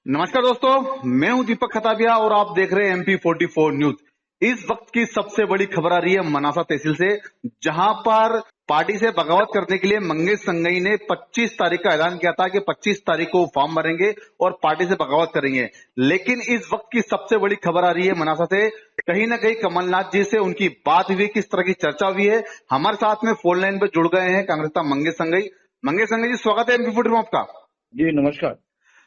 नमस्कार दोस्तों, मैं हूं दीपक खताबिया और आप देख रहे हैं MP44 न्यूज। इस वक्त की सबसे बड़ी खबर आ रही है मनासा तहसील से, जहां पर पार्टी से बगावत करने के लिए मंगेश संगई ने 25 तारीख का ऐलान किया था कि 25 तारीख को फॉर्म भरेंगे और पार्टी से बगावत करेंगे। लेकिन इस वक्त की सबसे बड़ी खबर आ रही है मनासा से, कहीं ना कहीं कमलनाथ जी से उनकी बात हुई, किस तरह की चर्चा हुई है। हमारे साथ में फोन लाइन पे जुड़ गए हैं कांग्रेस नेता मंगेश संगई। मंगेश संगई जी, स्वागत है MP44 में आपका। जी नमस्कार।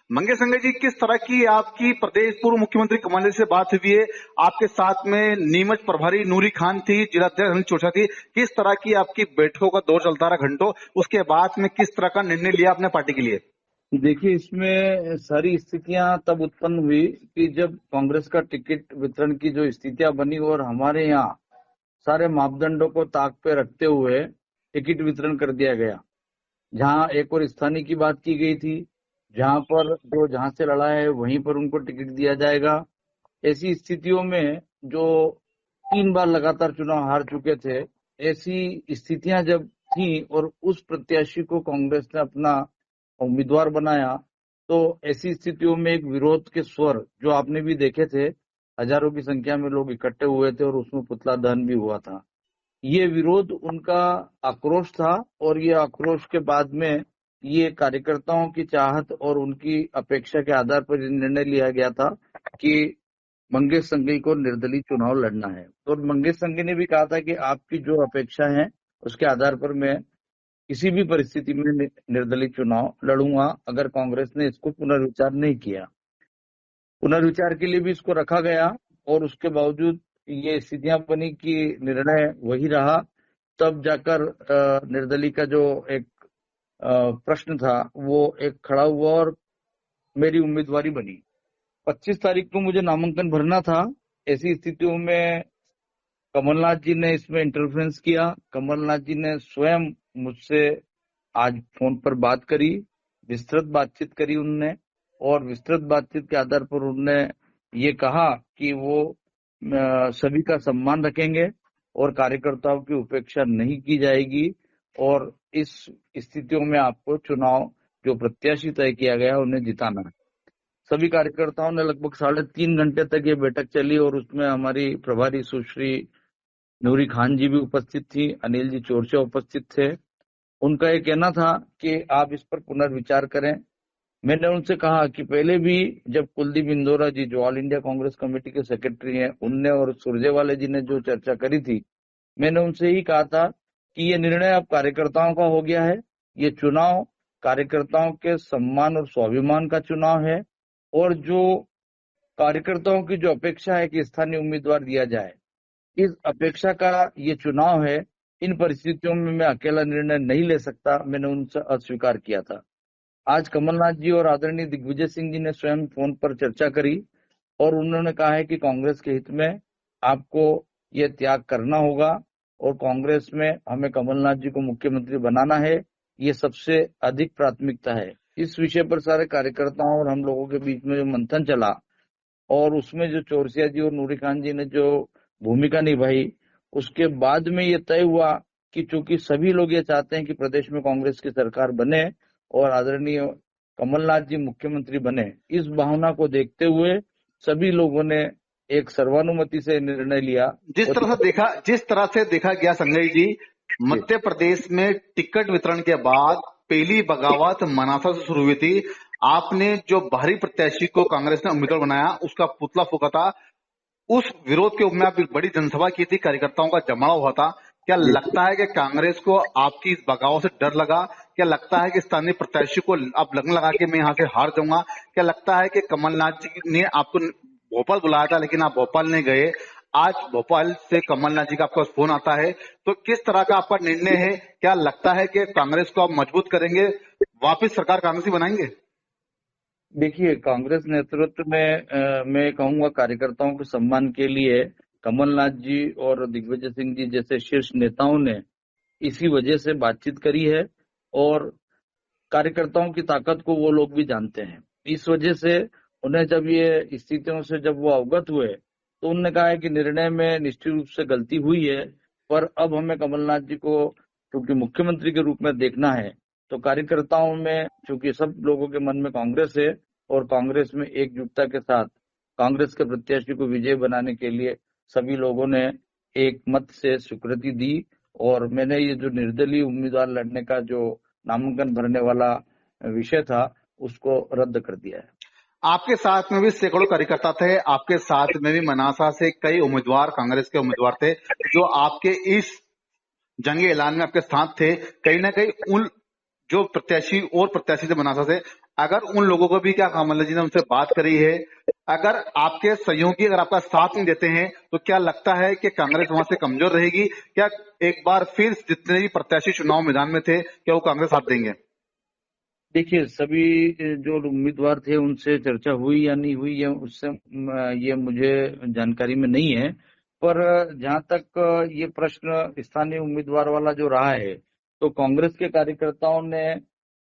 मंगेश संगई जी, किस तरह की आपकी प्रदेश पूर्व मुख्यमंत्री कमलनाथ से बात हुई है? आपके साथ में नीमच प्रभारी नूरी खान थी, जिलाध्यक्ष अनिल चोरचा थी। किस तरह की आपकी बैठकों का दौर चलता रहा घंटों, उसके बाद में किस तरह का निर्णय लिया आपने पार्टी के लिए? देखिए, इसमें सारी स्थितियां तब उत्पन्न हुई कि जब कांग्रेस का टिकट वितरण की जो स्थितियां बनी और हमारे यहाँ सारे मापदंडों को ताक पे रखते हुए टिकट वितरण कर दिया गया। जहां एक और स्थानीय की बात की गई थी, जहां से लड़ा है वहीं पर उनको टिकट दिया जाएगा। ऐसी स्थितियों में जो 3 बार लगातार चुनाव हार चुके थे, ऐसी स्थितियां जब थी और उस प्रत्याशी को कांग्रेस ने अपना उम्मीदवार बनाया, तो ऐसी स्थितियों में एक विरोध के स्वर जो आपने भी देखे थे, हजारों की संख्या में लोग इकट्ठे हुए थे और उसमें पुतला दहन भी हुआ था। ये विरोध उनका आक्रोश था और ये आक्रोश के बाद में ये कार्यकर्ताओं की चाहत और उनकी अपेक्षा के आधार पर निर्णय लिया गया था कि मंगेश संघवी को निर्दलीय चुनाव लड़ना है। तो मंगेश संघवी ने भी कहा था कि आपकी जो अपेक्षा है उसके आधार पर मैं किसी भी परिस्थिति में निर्दलीय चुनाव लड़ूंगा अगर कांग्रेस ने इसको पुनर्विचार नहीं किया। पुनर्विचार के लिए भी इसको रखा गया और उसके बावजूद ये स्थितियां बनी कि निर्णय वही रहा। तब जाकर निर्दलीय का जो एक प्रश्न था वो एक खड़ा हुआ और मेरी उम्मीदवारी बनी। 25 तारीख को मुझे नामांकन भरना था। ऐसी स्थितियों में कमलनाथ जी ने इसमें इंटरफेरेंस किया। कमलनाथ जी ने स्वयं मुझसे आज फोन पर बात करी, विस्तृत बातचीत करी उनने, और विस्तृत बातचीत के आधार पर उन्होंने ये कहा कि वो सभी का सम्मान रखेंगे और कार्यकर्ताओं की उपेक्षा नहीं की जाएगी और इस स्थितियों में आपको चुनाव जो प्रत्याशी तय किया गया उन्हें जिताना है। सभी कार्यकर्ताओं ने लगभग 3.5 घंटे तक ये बैठक चली और उसमें हमारी प्रभारी सुश्री नूरी खान जी भी उपस्थित थी, अनिल जी चोरचा उपस्थित थे। उनका ये कहना था कि आप इस पर पुनर्विचार करें। मैंने उनसे कहा कि पहले भी जब कुलदीप इंदौरा जी जो ऑल इंडिया कांग्रेस कमेटी के सेक्रेटरी हैं, उनने और सुरजेवाला जी ने जो चर्चा करी थी, मैंने उनसे ही कहा था कि ये निर्णय अब कार्यकर्ताओं का हो गया है। ये चुनाव कार्यकर्ताओं के सम्मान और स्वाभिमान का चुनाव है और जो कार्यकर्ताओं की जो अपेक्षा है कि स्थानीय उम्मीदवार दिया जाए, इस अपेक्षा का ये चुनाव है। इन परिस्थितियों में मैं अकेला निर्णय नहीं ले सकता, मैंने उनसे अस्वीकार किया था। आज कमलनाथ जी और आदरणीय दिग्विजय सिंह जी ने स्वयं फोन पर चर्चा करी और उन्होंने कहा है कि कांग्रेस के हित में आपको ये त्याग करना होगा और कांग्रेस में हमें कमलनाथ जी को मुख्यमंत्री बनाना है, ये सबसे अधिक प्राथमिकता है। इस विषय पर सारे कार्यकर्ताओं और हम लोगों के बीच में जो मंथन चला और उसमें जो चौरसिया जी और नूरी खान जी ने जो भूमिका निभाई, उसके बाद में ये तय हुआ कि चूंकि सभी लोग ये चाहते हैं कि प्रदेश में कांग्रेस की सरकार बने और आदरणीय कमलनाथ जी मुख्यमंत्री बने, इस भावना को देखते हुए सभी लोगों ने एक सर्वानुमति से निर्णय लिया। जिस तरह से देखा गया संजय जी, मध्य प्रदेश में टिकट वितरण के बाद पहली बगावत मनासा से शुरू हुई थी। आपने जो बाहरी प्रत्याशी को कांग्रेस ने उम्मीदवार बनाया, उसका पुतला फूका था। उस विरोध के में आप एक बड़ी जनसभा की थी, कार्यकर्ताओं का जमावड़ा हुआ था। क्या लगता है कि कांग्रेस को आपकी इस बगावत से डर लगा? क्या लगता है कि स्थानीय प्रत्याशी को अब लगन लगा के मैं यहाँ से हार जाऊंगा? क्या लगता है कि कमलनाथ जी ने आपको भोपाल बुलाया था लेकिन आप भोपाल नहीं गए? आज भोपाल से कमलनाथ जी का आपका फोन आता है, तो किस तरह का आपका निर्णय है? क्या लगता है कि कांग्रेस को आप मजबूत करेंगे, वापिस सरकार कांग्रेस ही बनाएंगे? देखिए, कांग्रेस नेतृत्व में मैं कहूंगा कार्यकर्ताओं के सम्मान के लिए कमलनाथ जी और दिग्विजय सिंह जी जैसे शीर्ष नेताओं ने इसी वजह से बातचीत करी है और कार्यकर्ताओं की ताकत को वो लोग भी जानते हैं। इस वजह से उन्हें जब ये स्थितियों से जब वो अवगत हुए तो उन्होंने कहा है कि निर्णय में निश्चित रूप से गलती हुई है, पर अब हमें कमलनाथ जी को क्योंकि मुख्यमंत्री के रूप में देखना है, तो कार्यकर्ताओं में चूंकि सब लोगों के मन में कांग्रेस है, और कांग्रेस में एकजुटता के साथ कांग्रेस के प्रत्याशी को विजय बनाने के लिए सभी लोगों ने एक मत से स्वीकृति दी और मैंने ये जो निर्दलीय उम्मीदवार लड़ने का जो नामांकन भरने वाला विषय था उसको रद्द कर दिया है। आपके साथ में भी सैकड़ों कार्यकर्ता थे, आपके साथ में भी मनासा से कई उम्मीदवार, कांग्रेस के उम्मीदवार थे जो आपके इस जंगी ऐलान में आपके साथ थे। कहीं ना कहीं उन जो प्रत्याशी थे मनासा से, अगर उन लोगों को भी, क्या कमल जी ने उनसे बात करी है, अगर आपके सहयोगी अगर आपका साथ नहीं देते हैं तो क्या लगता है कि कांग्रेस वहां से कमजोर रहेगी? क्या एक बार फिर जितने भी प्रत्याशी चुनाव मैदान में थे क्या वो कांग्रेस साथ देंगे? देखिए, सभी जो उम्मीदवार थे उनसे चर्चा हुई या नहीं हुई ये मुझे जानकारी में नहीं है, पर जहां तक ये प्रश्न स्थानीय उम्मीदवार वाला जो रहा है तो कांग्रेस के कार्यकर्ताओं ने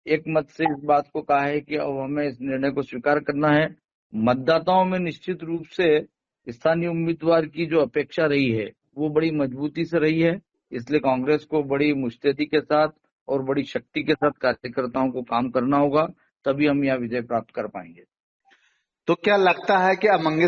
एक मत से इस बात को कहा है कि अब हमें इस निर्णय को स्वीकार करना है। मतदाताओं में निश्चित रूप से स्थानीय उम्मीदवार की जो अपेक्षा रही है वो बड़ी मजबूती से रही है, इसलिए कांग्रेस को बड़ी मुस्तैदी के साथ और बड़ी शक्ति के साथ कार्यकर्ताओं को काम करना होगा, तभी हम यहाँ विजय प्राप्त कर पाएंगे। तो क्या लगता है कि अब मंगे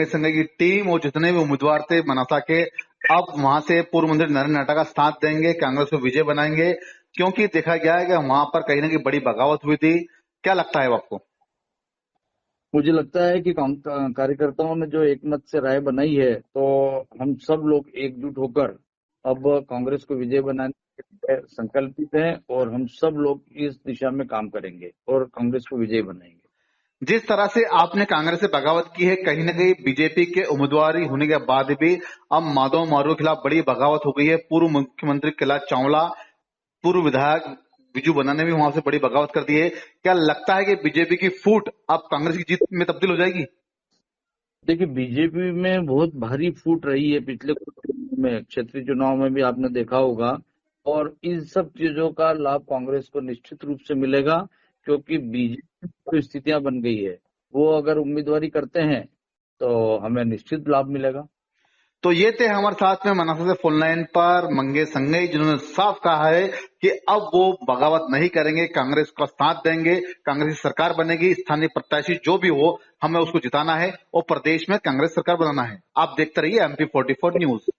संघई की टीम और जितने भी उम्मीदवार थे मनासा के, अब वहां से पूर्व मंत्री नरेंद्र नाटा का साथ देंगे, कांग्रेस को विजय बनाएंगे? क्योंकि देखा गया है कि वहां पर कहीं ना कहीं बड़ी बगावत हुई थी। क्या लगता है आपको? मुझे लगता है कि कार्यकर्ताओं ने जो एक मत से राय बनाई है तो हम सब लोग एकजुट होकर अब कांग्रेस को विजय बनाने के लिए संकल्पित हैं और हम सब लोग इस दिशा में काम करेंगे और कांग्रेस को विजय बनाएंगे। जिस तरह से आपने कांग्रेस से बगावत की है, कहीं ना कहीं बीजेपी के उम्मीदवार होने के बाद भी अब माधव मारू के खिलाफ बड़ी बगावत हो गई है। पूर्व मुख्यमंत्री कैलाश चावला, पूर्व विधायक बिजू बन्ना ने भी वहां से बड़ी बगावत कर दी है। क्या लगता है कि बीजेपी की फूट अब कांग्रेस की जीत में तब्दील हो जाएगी? देखिए, बीजेपी में बहुत भारी फूट रही है पिछले कुछ दिनों में, क्षेत्रीय चुनाव में भी आपने देखा होगा, और इन सब चीजों का लाभ कांग्रेस को निश्चित रूप से मिलेगा क्योंकि बीजेपी की जो स्थितियां बन गई है वो अगर उम्मीदवारी करते हैं तो हमें निश्चित लाभ मिलेगा। तो ये थे हमारे साथ में मनासा से फोन लाइन पर मंगे संगई, जिन्होंने साफ कहा है कि अब वो बगावत नहीं करेंगे, कांग्रेस का साथ देंगे, कांग्रेस की सरकार बनेगी, स्थानीय प्रत्याशी जो भी हो हमें उसको जिताना है और प्रदेश में कांग्रेस सरकार बनाना है। आप देखते रहिए MP44 न्यूज।